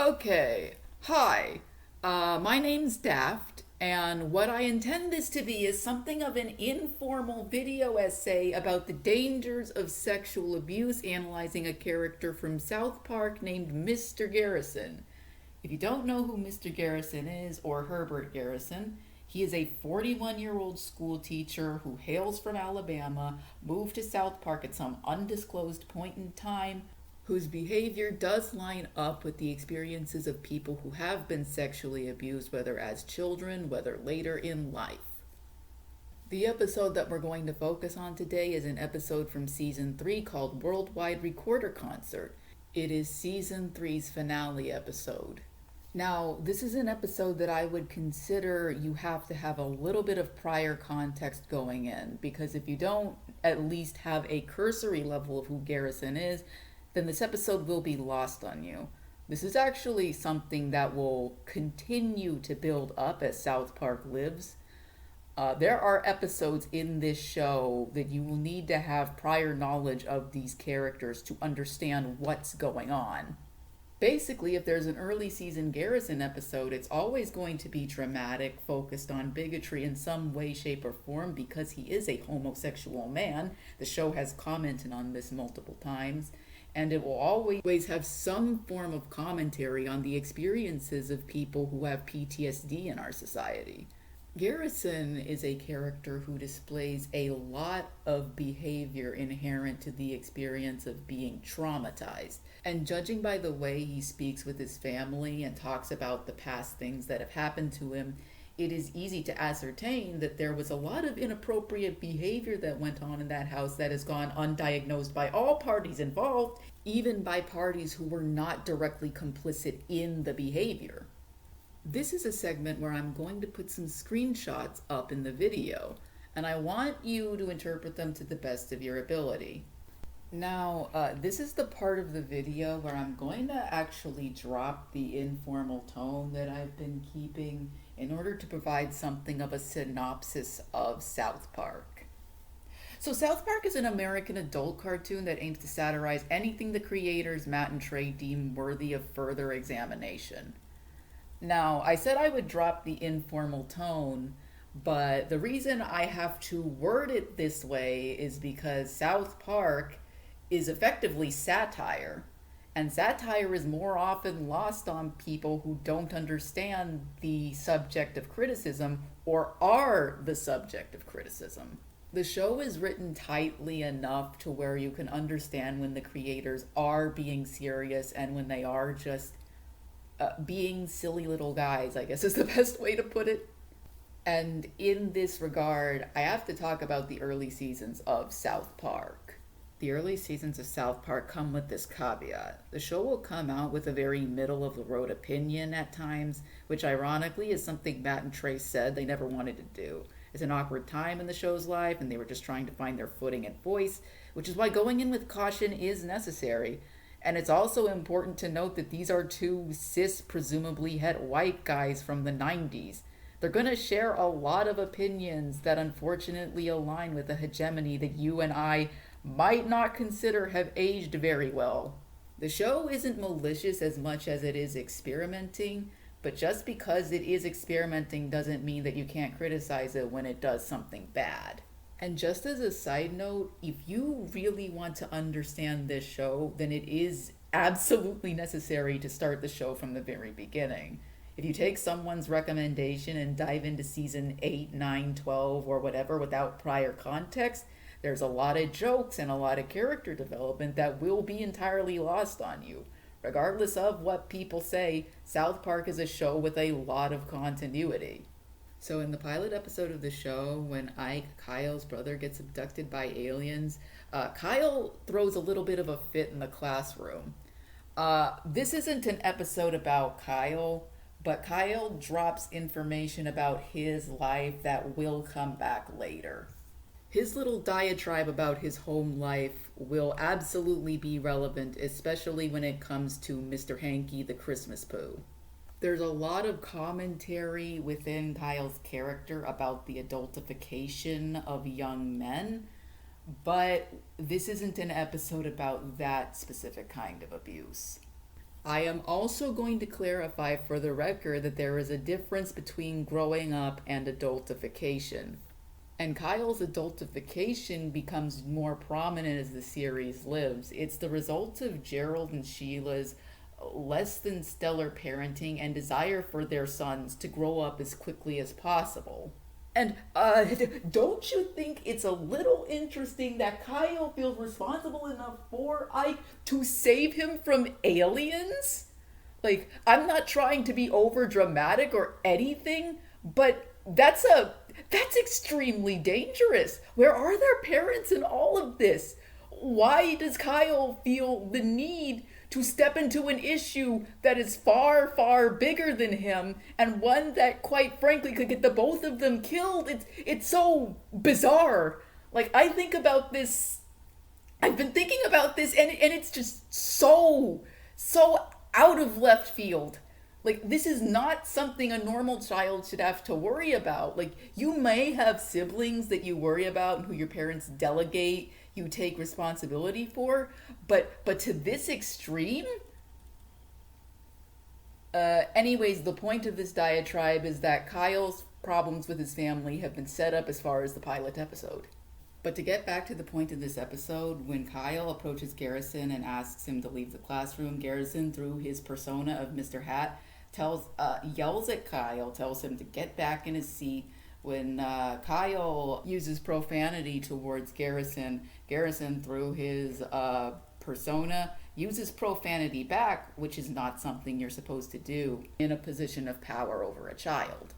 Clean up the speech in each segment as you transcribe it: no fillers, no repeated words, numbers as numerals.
Okay, hi. My name's Daft, and what I intend this to be is something of an informal video essay about the dangers of sexual abuse, analyzing a character from South Park named Mr. Garrison. If you don't know who Mr. Garrison is, or Herbert Garrison, he is a 41-year-old school teacher who hails from Alabama, moved to South Park at some undisclosed point in time, whose behavior does line up with the experiences of people who have been sexually abused, whether as children, whether later in life. The episode that we're going to focus on today is an episode from Season 3 called Worldwide Recorder Concert. It is Season 3's finale episode. Now, this is an episode that I would consider you have to have a little bit of prior context going in, because if you don't at least have a cursory level of who Garrison is, then this episode will be lost on you. This is actually something that will continue to build up as South Park lives. There are episodes in this show that you will need to have prior knowledge of these characters to understand what's going on. Basically, if there's an early season Garrison episode, it's always going to be dramatic, focused on bigotry in some way, shape, or form because he is a homosexual man. The show has commented on this multiple times. And it will always have some form of commentary on the experiences of people who have PTSD in our society. Garrison is a character who displays a lot of behavior inherent to the experience of being traumatized. And judging by the way he speaks with his family and talks about the past things that have happened to him, it is easy to ascertain that there was a lot of inappropriate behavior that went on in that house that has gone undiagnosed by all parties involved, even by parties who were not directly complicit in the behavior. This is a segment where I'm going to put some screenshots up in the video, and I want you to interpret them to the best of your ability. Now, this is the part of the video where I'm going to actually drop the informal tone that I've been keeping in order to provide something of a synopsis of South Park. So South Park is an American adult cartoon that aims to satirize anything the creators, Matt and Trey, deem worthy of further examination. Now, I said I would drop the informal tone, but the reason I have to word it this way is because South Park is effectively satire. And satire is more often lost on people who don't understand the subject of criticism or are the subject of criticism. The show is written tightly enough to where you can understand when the creators are being serious and when they are just being silly little guys, I guess is the best way to put it. And in this regard, I have to talk about the early seasons of South Park. The early seasons of South Park come with this caveat. The show will come out with a very middle-of-the-road opinion at times, which ironically is something Matt and Trey said they never wanted to do. It's an awkward time in the show's life, and they were just trying to find their footing and voice, which is why going in with caution is necessary. And it's also important to note that these are two cis, presumably het white guys from the 90s. They're going to share a lot of opinions that unfortunately align with a hegemony that you and I might not consider have aged very well. The show isn't malicious as much as it is experimenting, but just because it is experimenting doesn't mean that you can't criticize it when it does something bad. And just as a side note, if you really want to understand this show, then it is absolutely necessary to start the show from the very beginning. If you take someone's recommendation and dive into season 8, 9, 12, or whatever without prior context, there's a lot of jokes and a lot of character development that will be entirely lost on you. Regardless of what people say, South Park is a show with a lot of continuity. So in the pilot episode of the show, when Ike, Kyle's brother, gets abducted by aliens, Kyle throws a little bit of a fit in the classroom. This isn't an episode about Kyle, but Kyle drops information about his life that will come back later. His little diatribe about his home life will absolutely be relevant, especially when it comes to Mr. Hanky the Christmas Pooh. There's a lot of commentary within Kyle's character about the adultification of young men, but this isn't an episode about that specific kind of abuse. I am also going to clarify for the record that there is a difference between growing up and adultification. And Kyle's adultification becomes more prominent as the series lives. It's the result of Gerald and Sheila's less than stellar parenting and desire for their sons to grow up as quickly as possible. And don't you think it's a little interesting that Kyle feels responsible enough for Ike to save him from aliens? Like, I'm not trying to be over dramatic or anything, but that's extremely dangerous. Where are their parents in all of this? Why does Kyle feel the need to step into an issue that is far, far bigger than him, and one that, quite frankly, could get the both of them killed? It's so bizarre. Like, I think about this, I've been thinking about this, and it's just so out of left field. Like, this is not something a normal child should have to worry about. Like, you may have siblings that you worry about and who your parents delegate, you take responsibility for, but to this extreme? Anyways, the point of this diatribe is that Kyle's problems with his family have been set up as far as the pilot episode. But to get back to the point of this episode, when Kyle approaches Garrison and asks him to leave the classroom, Garrison, through his persona of Mr. Hat, yells at Kyle, tells him to get back in his seat. When Kyle uses profanity towards Garrison, Garrison, through his persona, uses profanity back, which is not something you're supposed to do in a position of power over a child.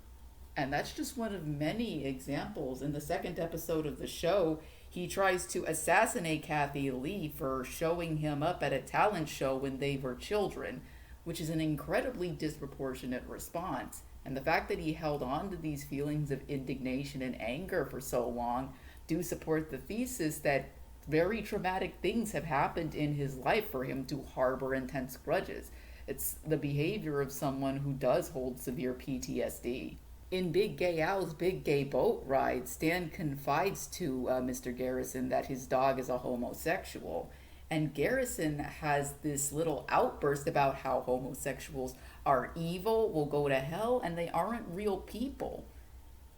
And that's just one of many examples. In the second episode of the show, he tries to assassinate Kathy Lee for showing him up at a talent show when they were children, which is an incredibly disproportionate response. And the fact that he held on to these feelings of indignation and anger for so long do support the thesis that very traumatic things have happened in his life for him to harbor intense grudges. It's the behavior of someone who does hold severe PTSD. In Big Gay Al's Big Gay Boat Ride, Stan confides to Mr. Garrison that his dog is a homosexual. And Garrison has this little outburst about how homosexuals are evil, will go to hell, and they aren't real people.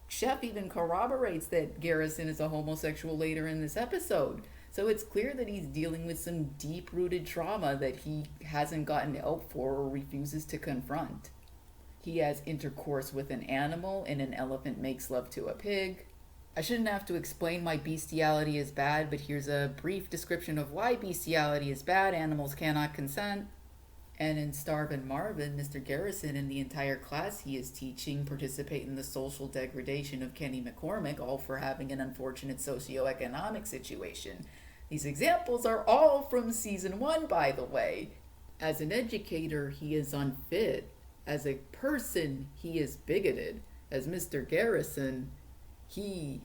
Chef even corroborates that Garrison is a homosexual later in this episode. So it's clear that he's dealing with some deep-rooted trauma that he hasn't gotten help for or refuses to confront. He has intercourse with an animal, and an elephant makes love to a pig. I shouldn't have to explain why bestiality is bad, but here's a brief description of why bestiality is bad. Animals cannot consent. And in Starvin' Marvin, Mr. Garrison and the entire class he is teaching participate in the social degradation of Kenny McCormick, all for having an unfortunate socioeconomic situation. These examples are all from season 1, by the way. As an educator, he is unfit. As a person, he is bigoted. As Mr. Garrison, he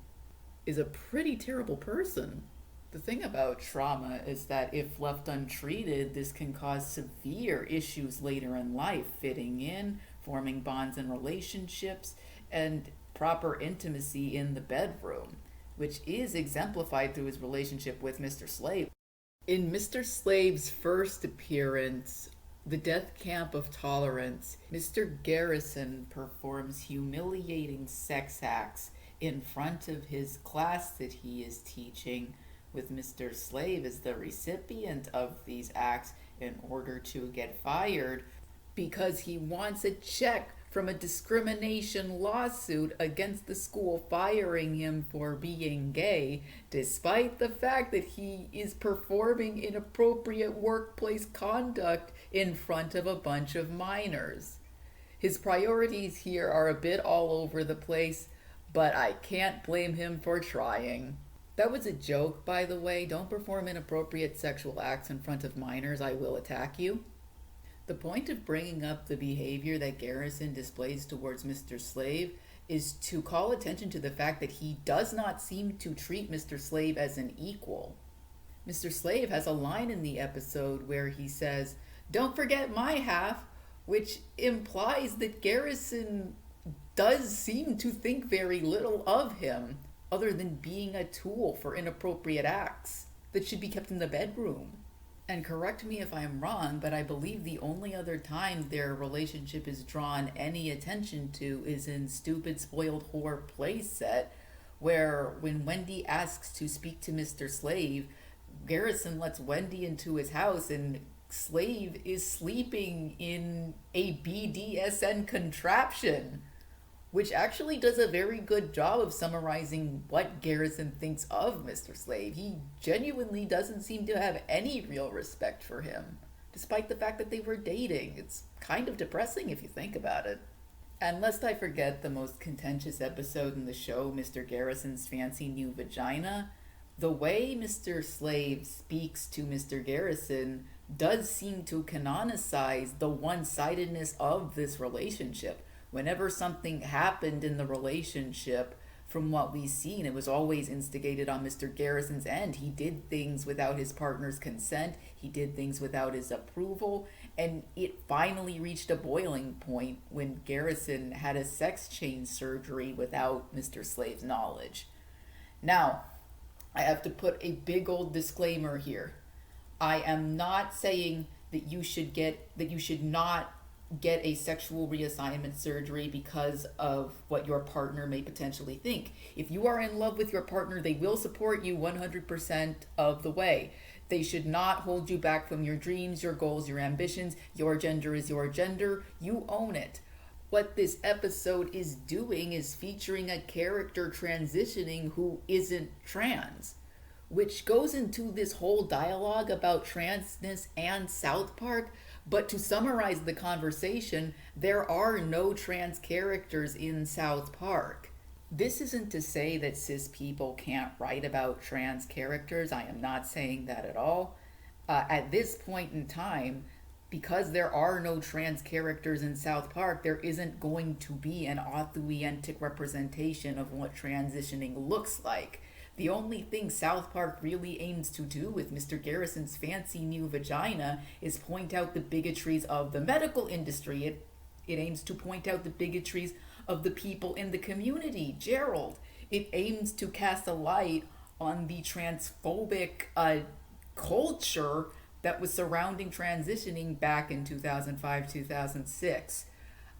is a pretty terrible person. The thing about trauma is that if left untreated, this can cause severe issues later in life, fitting in, forming bonds and relationships, and proper intimacy in the bedroom, which is exemplified through his relationship with Mr. Slave. In Mr. Slave's first appearance, The Death Camp of Tolerance, Mr. Garrison performs humiliating sex acts in front of his class that he is teaching, with Mr. Slave as the recipient of these acts in order to get fired because he wants a check from a discrimination lawsuit against the school firing him for being gay, despite the fact that he is performing inappropriate workplace conduct in front of a bunch of minors. His priorities here are a bit all over the place, but I can't blame him for trying. That was a joke, by the way. Don't perform inappropriate sexual acts in front of minors. I will attack you. The point of bringing up the behavior that Garrison displays towards Mr. Slave is to call attention to the fact that he does not seem to treat Mr. Slave as an equal. Mr. Slave has a line in the episode where he says, "Don't forget my half," which implies that Garrison does seem to think very little of him, other than being a tool for inappropriate acts that should be kept in the bedroom. And correct me if I'm wrong, but I believe the only other time their relationship is drawn any attention to is in Stupid Spoiled Whore Playset, where when Wendy asks to speak to Mr. Slave, Garrison lets Wendy into his house and Slave is sleeping in a BDSN contraption, which actually does a very good job of summarizing what Garrison thinks of Mr. Slave. He genuinely doesn't seem to have any real respect for him, despite the fact that they were dating. It's kind of depressing if you think about it. And lest I forget the most contentious episode in the show, Mr. Garrison's fancy new vagina, the way Mr. Slave speaks to Mr. Garrison does seem to canonize the one-sidedness of this relationship. Whenever something happened in the relationship, from what we've seen, it was always instigated on Mr. Garrison's end. He did things without his partner's consent, he did things without his approval, and it finally reached a boiling point when Garrison had a sex change surgery without Mr. Slave's knowledge. Now, I have to put a big old disclaimer here. I am not saying that you should not get a sexual reassignment surgery because of what your partner may potentially think. If you are in love with your partner, they will support you 100% of the way. They should not hold you back from your dreams, your goals, your ambitions. Your gender is your gender. You own it. What this episode is doing is featuring a character transitioning who isn't trans, which goes into this whole dialogue about transness and South Park. But to summarize the conversation, there are no trans characters in South Park. This isn't to say that cis people can't write about trans characters. I am not saying that at all. At this point in time, because there are no trans characters in South Park, there isn't going to be an authentic representation of what transitioning looks like. The only thing South Park really aims to do with Mr. Garrison's fancy new vagina is point out the bigotries of the medical industry. It aims to point out the bigotries of the people in the community, Gerald. It aims to cast a light on the transphobic culture that was surrounding transitioning back in 2005, 2006.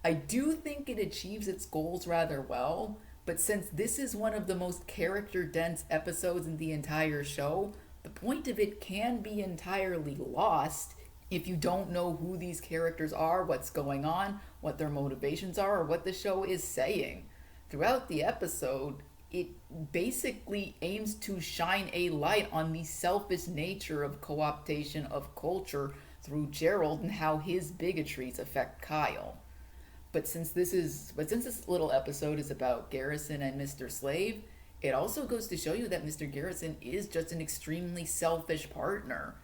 I do think it achieves its goals rather well, but since this is one of the most character-dense episodes in the entire show, the point of it can be entirely lost if you don't know who these characters are, what's going on, what their motivations are, or what the show is saying. Throughout the episode, it basically aims to shine a light on the selfish nature of co-optation of culture through Gerald and how his bigotries affect Kyle. But since this little episode is about Garrison and Mr. Slave, it also goes to show you that Mr. Garrison is just an extremely selfish partner.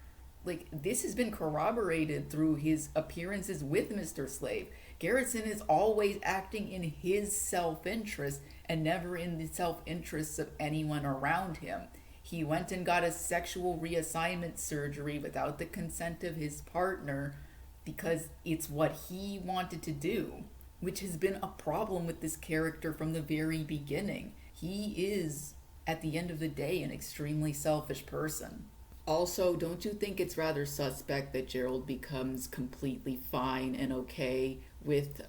Like, this has been corroborated through his appearances with Mr. Slave. Garrison is always acting in his self-interest and never in the self-interests of anyone around him. He went and got a sexual reassignment surgery without the consent of his partner because it's what he wanted to do, which has been a problem with this character from the very beginning. He is, at the end of the day, an extremely selfish person. Also, don't you think it's rather suspect that Gerald becomes completely fine and okay with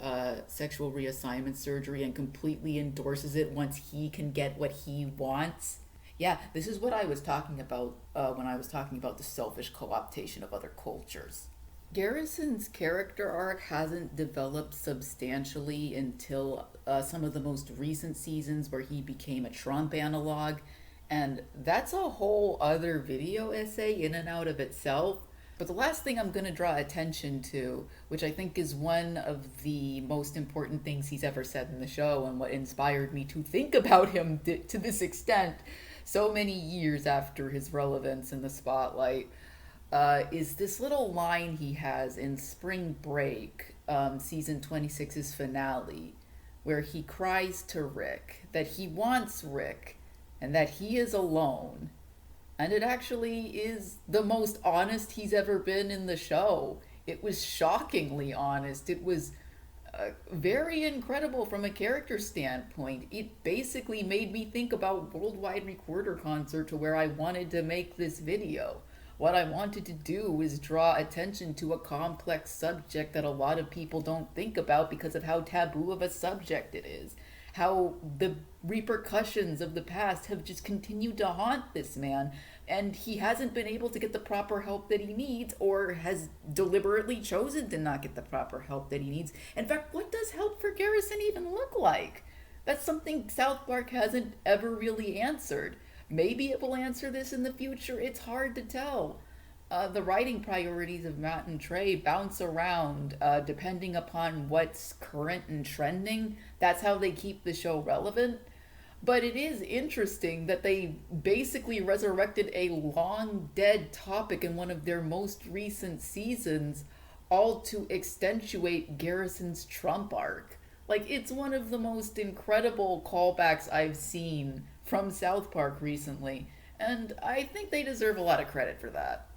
sexual reassignment surgery and completely endorses it once he can get what he wants? Yeah, this is what I was talking about when I was talking about the selfish co-optation of other cultures. Garrison's character arc hasn't developed substantially until some of the most recent seasons where he became a Trump analog, and that's a whole other video essay in and out of itself. But the last thing I'm going to draw attention to, which I think is one of the most important things he's ever said in the show and what inspired me to think about him to this extent so many years after his relevance in the spotlight, is this little line he has in Spring Break, season 26's finale, where he cries to Rick that he wants Rick and that he is alone. And it actually is the most honest he's ever been in the show. It was shockingly honest. It was very incredible from a character standpoint. It basically made me think about Worldwide Recorder Concert to where I wanted to make this video. What I wanted to do was draw attention to a complex subject that a lot of people don't think about because of how taboo of a subject it is. How the repercussions of the past have just continued to haunt this man, and he hasn't been able to get the proper help that he needs, or has deliberately chosen to not get the proper help that he needs. In fact, what does help for Garrison even look like? That's something South Park hasn't ever really answered. Maybe it will answer this in the future. It's hard to tell. The writing priorities of Matt and Trey bounce around depending upon what's current and trending. That's how they keep the show relevant. But it is interesting that they basically resurrected a long dead topic in one of their most recent seasons, all to accentuate Garrison's Trump arc. Like, it's one of the most incredible callbacks I've seen from South Park recently, and I think they deserve a lot of credit for that.